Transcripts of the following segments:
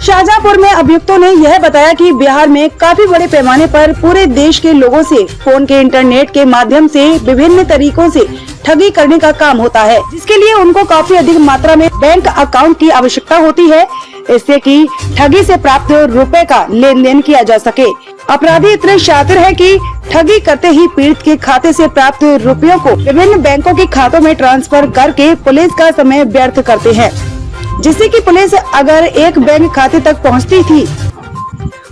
शाहजहांपुर में अभियुक्तों ने यह बताया कि बिहार में काफी बड़े पैमाने पर पूरे देश के लोगों से फोन के इंटरनेट के माध्यम से विभिन्न तरीकों से ठगी करने का काम होता है, जिसके लिए उनको काफी अधिक मात्रा में बैंक अकाउंट की आवश्यकता होती है, इससे कि ठगी से प्राप्त रुपए का लेन देन किया जा सके। अपराधी इतने शातिर है कि ठगी करते ही पीड़ित के खाते से प्राप्त रुपयों को विभिन्न बैंकों के खातों में ट्रांसफर करके पुलिस का समय व्यर्थ करते हैं, जिससे कि पुलिस अगर एक बैंक खाते तक पहुंचती थी,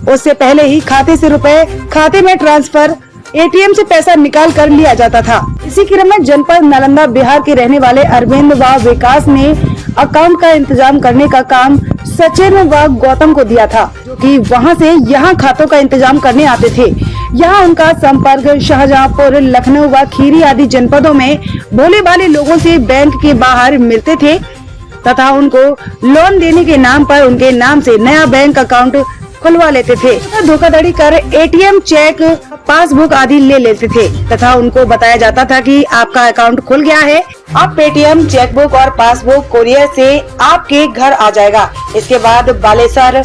उससे पहले ही खाते से रुपए खाते में ट्रांसफर एटीएम से पैसा निकाल कर लिया जाता था। इसी क्रम में जनपद नालंदा बिहार के रहने वाले अरविंद व विकास ने अकाउंट का इंतजाम करने का काम सचिन व गौतम को दिया था, जो कि वहां से यहां खातों का इंतजाम करने आते थे। यहां उनका संपर्क शाहजहांपुर, लखनऊ व खीरी आदि जनपदों में भोले भाले लोगों से बैंक के बाहर मिलते थे तथा उनको लोन देने के नाम पर उनके नाम से नया बैंक अकाउंट खुलवा लेते थे, धोखाधड़ी कर एटीएम, चेक, पासबुक आदि ले लेते थे तथा उनको बताया जाता था कि आपका अकाउंट खुल गया है, अब पेटीएम, चेकबुक और पासबुक कोरियर से आपके घर आ जाएगा। इसके बाद बालेसर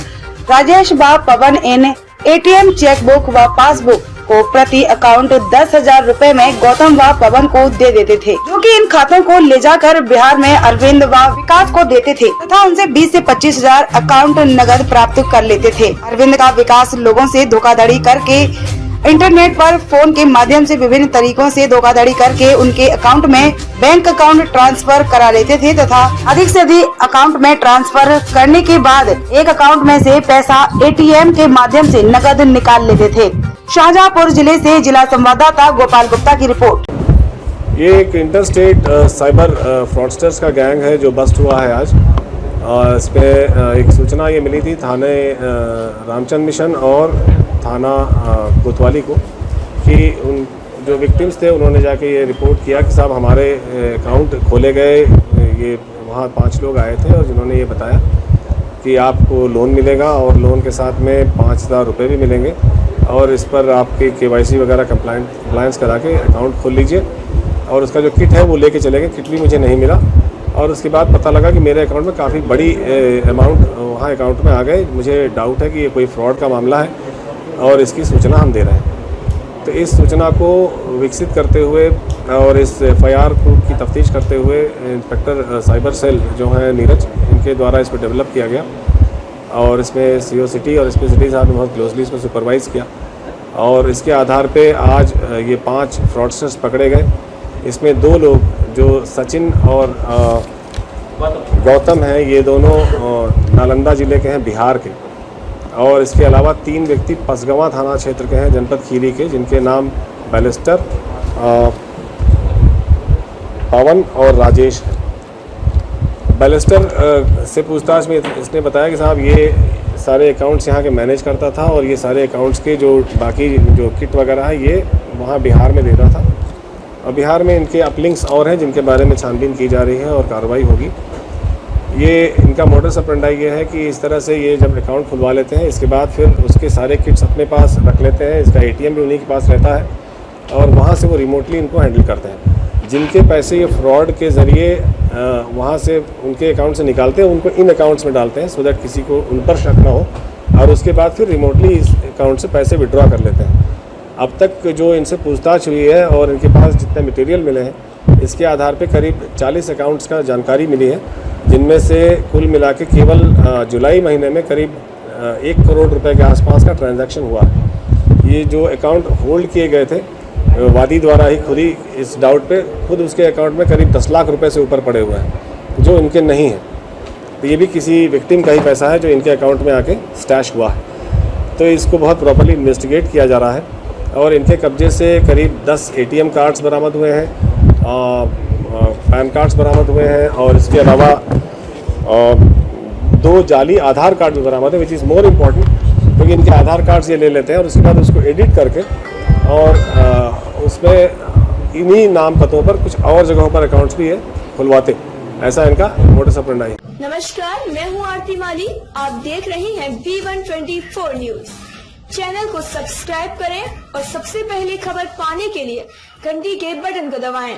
राजेश व पवन इन एटीएम, चेकबुक व पासबुक को प्रति अकाउंट 10,000 रुपए में गौतम व पवन को दे देते थे, जो कि इन खातों को ले जाकर बिहार में अरविंद व विकास को देते थे तथा उनसे 20 से 25,000 अकाउंट नगद प्राप्त कर लेते थे। अरविंद का विकास लोगों से धोखाधड़ी करके इंटरनेट पर फोन के माध्यम से विभिन्न तरीकों से धोखाधड़ी करके उनके अकाउंट में बैंक अकाउंट ट्रांसफर करा लेते थे तथा अधिक से अधिक अकाउंट में ट्रांसफर करने के बाद एक अकाउंट में से पैसा एटीएम के माध्यम से नकद निकाल लेते थे। शाहजहांपुर जिले से जिला संवाददाता गोपाल गुप्ता की रिपोर्ट। ये एक इंटरस्टेट साइबर फ्रॉडस्टर्स का गैंग है जो बस्ट हुआ है आज। इसमें एक सूचना ये मिली थी थाने रामचंद्र मिशन और थाना कोतवाली को कि उन जो विक्टिम्स थे उन्होंने जाके ये रिपोर्ट किया कि साहब हमारे अकाउंट खोले गए। ये वहाँ 5 लोग आए थे और जिन्होंने ये बताया कि आपको लोन मिलेगा और लोन के साथ में 5,000 रुपये भी मिलेंगे और इस पर आपके KYC वगैरह कंप्लायंस करा के अकाउंट खोल लीजिए। और उसका जो किट है वो लेके चले गए। किट भी मुझे नहीं मिला और उसके बाद पता लगा कि मेरे अकाउंट में काफ़ी बड़ी अमाउंट वहाँ अकाउंट में आ गए। मुझे डाउट है कि ये कोई फ्रॉड का मामला है और इसकी सूचना हम दे रहे हैं। तो इस सूचना को विकसित करते हुए और इस FIR की तफ्तीश करते हुए इंस्पेक्टर साइबर सेल जो हैं नीरज, इनके द्वारा इसको डेवलप किया गया और इसमें CO सिटी और SP सिटी साहब ने बहुत क्लोजली इसको सुपरवाइज़ किया और इसके आधार पे आज ये 5 फ्रॉडस्टर्स पकड़े गए। इसमें 2 लोग जो सचिन और गौतम हैं, ये दोनों नालंदा ज़िले के हैं, बिहार के। और इसके अलावा 3 व्यक्ति पसगवां थाना क्षेत्र के हैं, जनपद खीरी के, जिनके नाम बालेस्टर, पवन और राजेश हैं। बालेस्टर से पूछताछ में इसने बताया कि साहब ये सारे अकाउंट्स यहाँ के मैनेज करता था और ये सारे अकाउंट्स के जो बाकी जो किट वगैरह है ये वहाँ बिहार में देता था और बिहार में इनके अपलिंक्स और हैं जिनके बारे में छानबीन की जा रही है और कार्रवाई होगी। ये इनका मोडस ऑपरेंडी ये है कि इस तरह से ये जब अकाउंट खुलवा लेते हैं इसके बाद फिर उसके सारे किट्स अपने पास रख लेते हैं। इसका ATM भी उन्हीं के पास रहता है और वहाँ से वो रिमोटली इनको हैंडल करते हैं। जिनके पैसे ये फ्रॉड के ज़रिए वहाँ से उनके अकाउंट से निकालते हैं उनको इन अकाउंट्स में डालते हैं, सो दैट किसी को उन पर शक ना हो और उसके बाद फिर रिमोटली इस अकाउंट से पैसे विड्रॉ कर लेते हैं। अब तक जो इनसे पूछताछ हुई है और इनके पास जितने मटेरियल मिले हैं इसके आधार पे करीब 40 अकाउंट्स का जानकारी मिली है, जिनमें से कुल मिला के केवल जुलाई महीने में करीब 1 करोड़ रुपए के आसपास का ट्रांजैक्शन हुआ है। ये जो अकाउंट होल्ड किए गए थे वादी द्वारा ही खुद ही इस डाउट पे खुद उसके अकाउंट में करीब 10 लाख रुपए से ऊपर पड़े हुए हैं जो इनके नहीं हैं। तो ये भी किसी विक्टिम का ही पैसा है जो इनके अकाउंट में आके स्टैश हुआ है। तो इसको बहुत प्रॉपर्ली इन्वेस्टिगेट किया जा रहा है और इनके कब्जे से करीब 10 ATM कार्ड्स बरामद हुए हैं, पैन कार्ड्स बरामद हुए हैं और इसके अलावा 2 जाली आधार कार्ड भी बरामद है, विच इज़ मोर इम्पॉर्टेंट, क्योंकि इनके आधार कार्ड्स ये ले लेते हैं और उसके बाद उसको एडिट करके और उसमें इन्हीं नाम पतों पर कुछ और जगहों पर अकाउंट्स भी है खुलवाते। ऐसा इनका मोडस ऑपरेंडी है। नमस्कार, मैं हूं आरती माली। आप देख रहे हैं V124 न्यूज। चैनल को सब्सक्राइब करें और सबसे पहले खबर पाने के लिए घंटी के बटन को दबाएं।